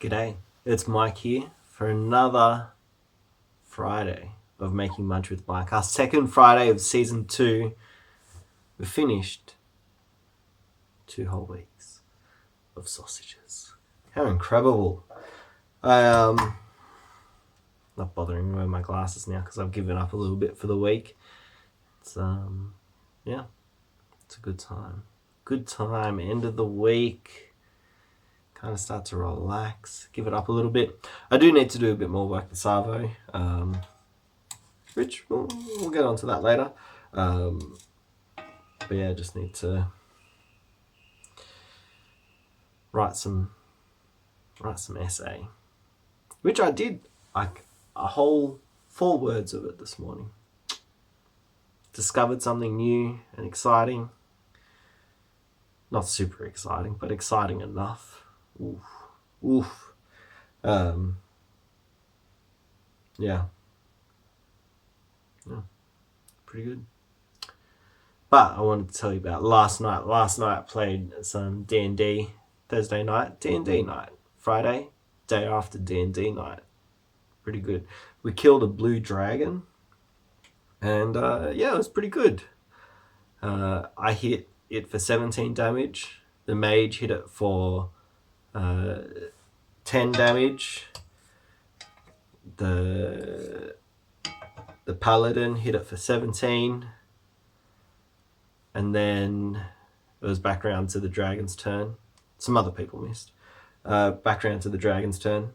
G'day, it's Mike here for another Friday of Making Munch with Mike. Our second Friday of season 2. We've finished 2 whole weeks of sausages. How incredible. Not bothering to wear my glasses now because I've given up a little bit for the week. It's it's a good time. Good time, end of the week. Kind of start to relax, give it up a little bit. I do need to do a bit more work with Savo, which we'll get onto that later. But yeah, just need to write some essay, which I did, like a whole 4 words of it this morning. Discovered something new and exciting. Not super exciting, but exciting enough. Oof. Yeah, pretty good. But I wanted to tell you about last night. Last night I played some D&D. Thursday night, D&D night. Friday, day after D&D night. Pretty good. We killed a blue dragon. And it was pretty good. I hit it for 17 damage. The mage hit it for 10 damage. The paladin hit it for 17. And then it was back around to the dragon's turn. Some other people missed. Back around to the dragon's turn.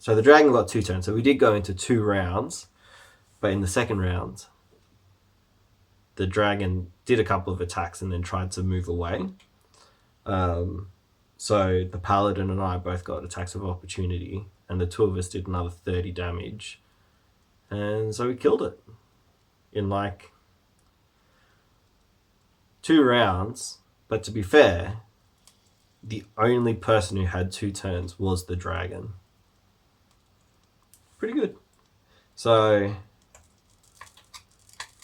So the dragon got 2 turns. So we did go into 2 rounds. But in the second round, the dragon did a couple of attacks and then tried to move away. So the paladin and I both got attacks of opportunity, and the 2 of us did another 30 damage. And so we killed it in like 2 rounds. But to be fair, the only person who had 2 turns was the dragon. Pretty good. So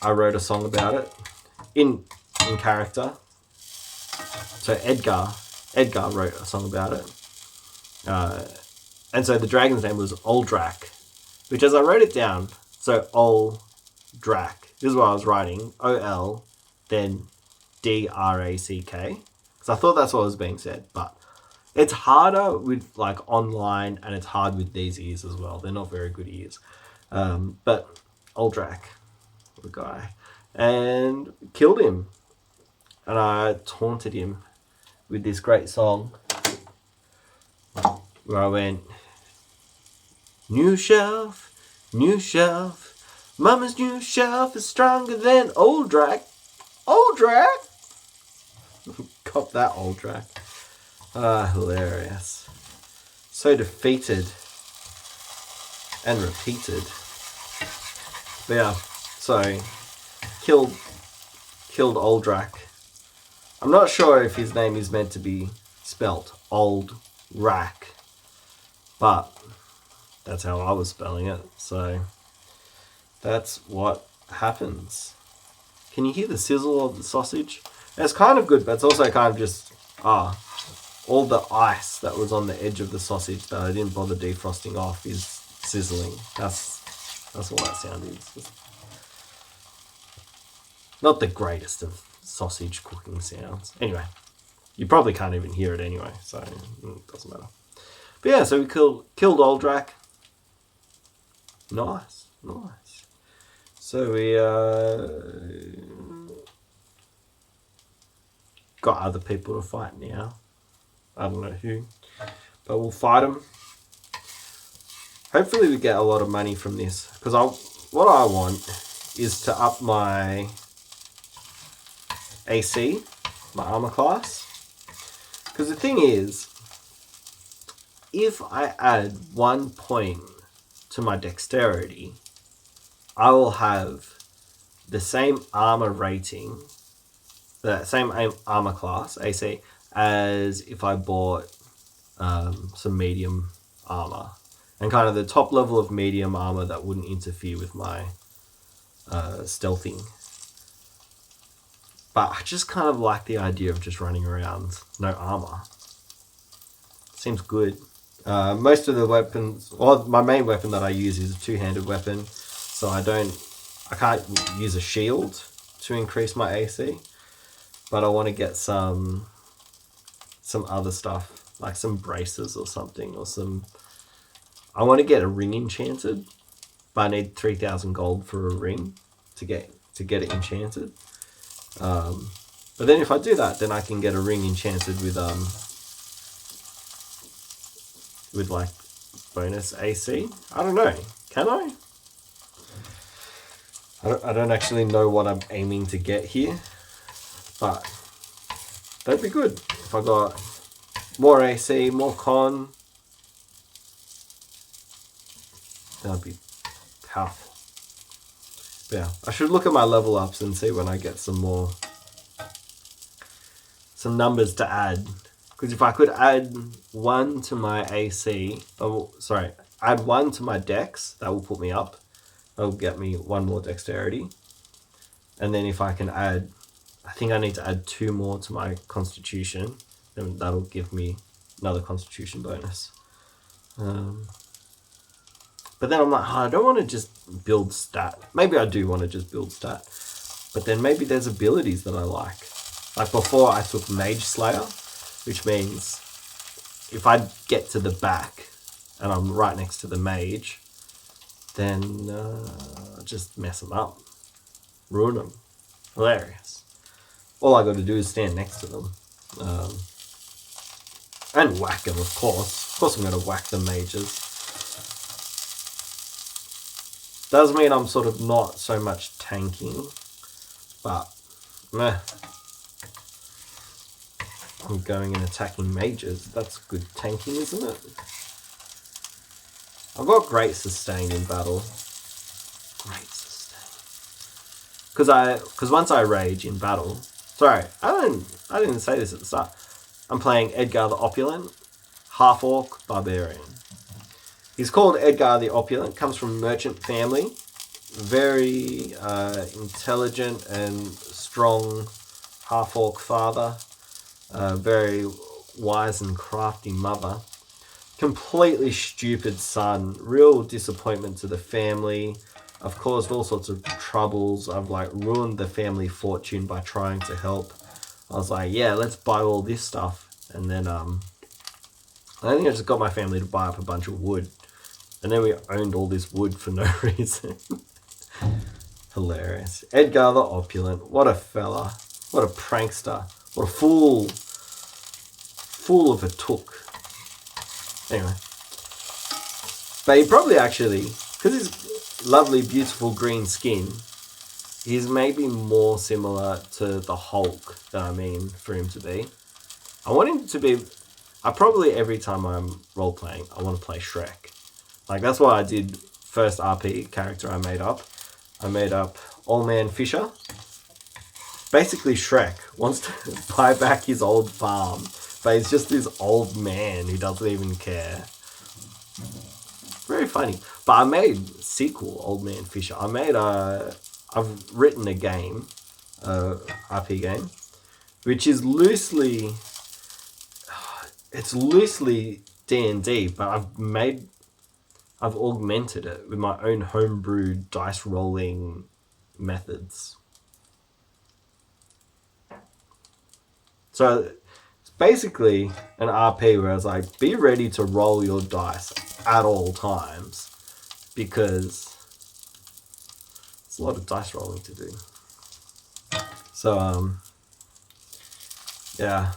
I wrote a song about it in character. So Edgar wrote a song about it. And so the dragon's name was Oldrack, which as I wrote it down, so Oldrack, this is what I was writing, O-L, then D-R-A-C-K, because I thought that's what was being said, but it's harder with like online, and it's hard with these ears as well. They're not very good ears. But Oldrack, the guy, and killed him. And I taunted him with this great song where I went, new shelf, Mama's new shelf is stronger than Oldrack. Oldrack! Cop that, Oldrack. Hilarious. So defeated and repeated. But yeah, so killed Oldrack. I'm not sure if his name is meant to be spelt Oldrack, but that's how I was spelling it. So that's what happens. Can you hear the sizzle of the sausage? It's kind of good, but it's also kind of just all the ice that was on the edge of the sausage that I didn't bother defrosting off is sizzling. That's all that sound is. Not the greatest of sausage cooking sounds. Anyway, you probably can't even hear it anyway, so it doesn't matter. But yeah, so we killed Oldrack. Nice. So we got other people to fight now. I don't know who, but we'll fight them. Hopefully we get a lot of money from this, because what I want is to up my AC, my armor class. Because the thing is, if I add 1 point to my dexterity, I will have the same armor rating, the same armor class, AC, as if I bought some medium armor. And kind of the top level of medium armor that wouldn't interfere with my stealthing. But I just kind of like the idea of just running around no armor. Seems good. Most of the weapons, well, my main weapon that I use is a two-handed weapon, so I can't use a shield to increase my AC, but I want to get some other stuff, like some braces or something, or I want to get a ring enchanted, but I need 3,000 gold for a ring to get it enchanted. But then if I do that, then I can get a ring enchanted with like bonus AC. I don't know. Can I? I don't actually know what I'm aiming to get here, but that'd be good if I got more AC, more con. That'd be powerful. But yeah, I should look at my level ups and see when I get some numbers to add. Because if I could add 1 to my AC, add 1 to my dex, that will put me up. That will get me 1 more dexterity. And then if I can add, I think I need to add 2 more to my constitution, then that'll give me another constitution bonus. But then I'm like, I don't want to just build stat. Maybe I do want to just build stat. But then maybe there's abilities that I like. Like before I took Mage Slayer, which means if I get to the back and I'm right next to the mage, then just mess them up. Ruin them. Hilarious. All I got to do is stand next to them. And whack them, of course. Of course I'm going to whack the mages. Does mean I'm sort of not so much tanking, but meh. I'm going and attacking mages. That's good tanking, isn't it? I've got great sustain in battle. Great sustain. Because once I rage in battle, sorry, I didn't say this at the start. I'm playing Edgar the Opulent, half orc barbarian. He's called Edgar the Opulent. Comes from merchant family, very intelligent and strong half orc father. Very wise and crafty mother. Completely stupid son. Real disappointment to the family. I've caused all sorts of troubles. I've like ruined the family fortune by trying to help. I was like, yeah, let's buy all this stuff. And then I think I just got my family to buy up a bunch of wood. And then we owned all this wood for no reason. Hilarious. Edgar the Opulent. What a fella. What a prankster. What a fool. Fool of a took. Anyway. But he probably actually, because his lovely, beautiful green skin, he's maybe more similar to the Hulk than I mean for him to be. I want him to be, I probably every time I'm role-playing, I want to play Shrek. Like, that's what I did first RP character I made up. I made up Old Man Fisher. Basically, Shrek wants to buy back his old farm, but he's just this old man who doesn't even care. Very funny. But I made sequel, Old Man Fisher. I've written a game, RP game, which is loosely D&D, but I've augmented it with my own homebrewed dice rolling methods. So it's basically an RP where I was like, be ready to roll your dice at all times because it's a lot of dice rolling to do. So, yeah.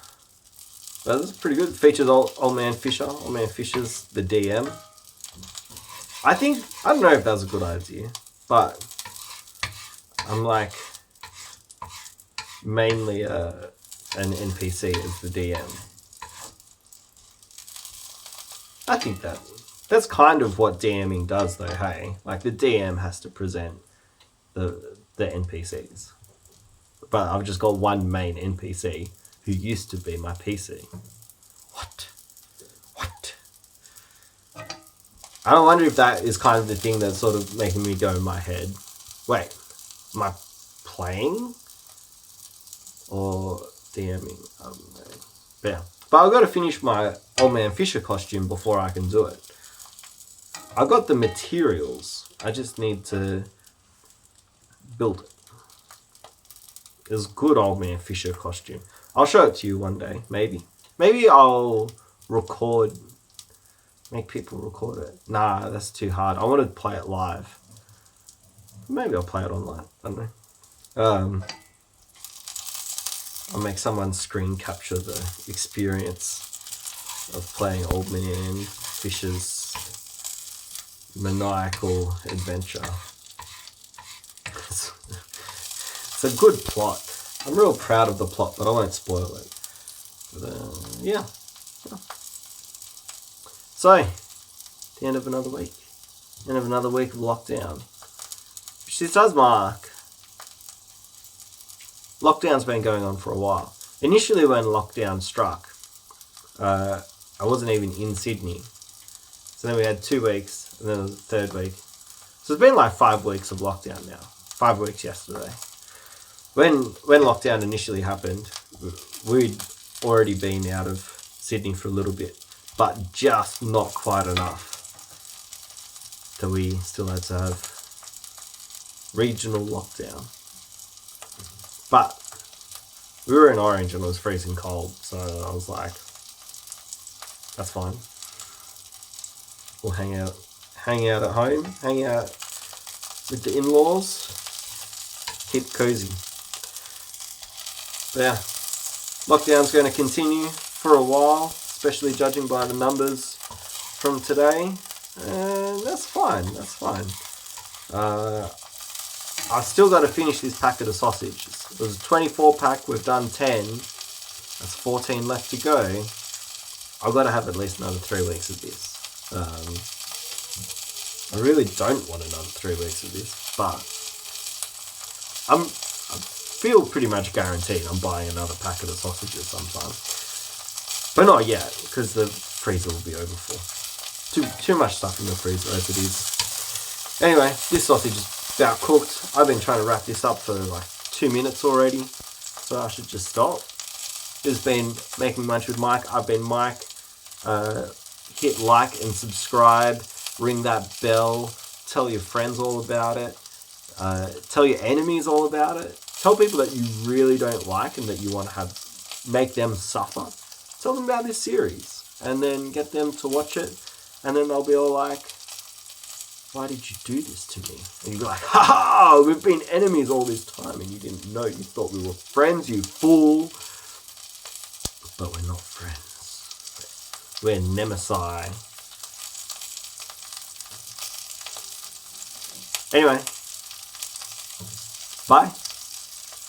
But this is pretty good. It features Old Man Fisher. Old Man Fisher's the DM. I don't know if that was a good idea, but I'm like mainly an NPC as the DM. I think that's kind of what DMing does though, hey? Like the DM has to present the NPCs. But I've just got one main NPC who used to be my PC. What? I don't wonder if that is kind of the thing that's sort of making me go in my head. Wait, am I playing or DMing? But yeah, But I've got to finish my Old Man Fisher costume before I can do it. I've got the materials. I just need to build it. It's a good Old Man Fisher costume. I'll show it to you one day, maybe. Maybe I'll make people record it. Nah, that's too hard. I want to play it live. Maybe I'll play it online. I don't know. I'll make someone screen capture the experience of playing Old Man Fisher's maniacal adventure. It's a good plot. I'm real proud of the plot, but I won't spoil it. But, yeah. So, the end of another week. End of another week of lockdown. Which this does mark. Lockdown's been going on for a while. Initially when lockdown struck, I wasn't even in Sydney. So then we had 2 weeks, and then the third week. So it's been like 5 weeks of lockdown now. 5 weeks yesterday. When lockdown initially happened, we'd already been out of Sydney for a little bit, but just not quite enough that we still had to have regional lockdown. But we were in Orange and it was freezing cold, so I was like, that's fine. We'll hang out at home, hang out with the in-laws, keep cozy. But yeah, lockdown's going to continue for a while, especially judging by the numbers from today. And that's fine. I've still got to finish this packet of sausages. It was a 24 pack, we've done 10. That's 14 left to go. I've got to have at least another 3 weeks of this. I really don't want another 3 weeks of this, but I feel pretty much guaranteed I'm buying another packet of sausages sometime. But not yet, because the freezer will be overfull. Too much stuff in the freezer as it is. Anyway, this sausage is about cooked. I've been trying to wrap this up for like 2 minutes already, so I should just stop. This has been Making Munch with Mike. I've been Mike. Hit like and subscribe. Ring that bell. Tell your friends all about it. Tell your enemies all about it. Tell people that you really don't like and that you want to make them suffer. Tell them about this series, and then get them to watch it, and then they'll be all like, why did you do this to me? And you'll be like, ha ha, we've been enemies all this time and you didn't know. You thought we were friends, you fool. But we're not friends. We're nemesis. Anyway, bye.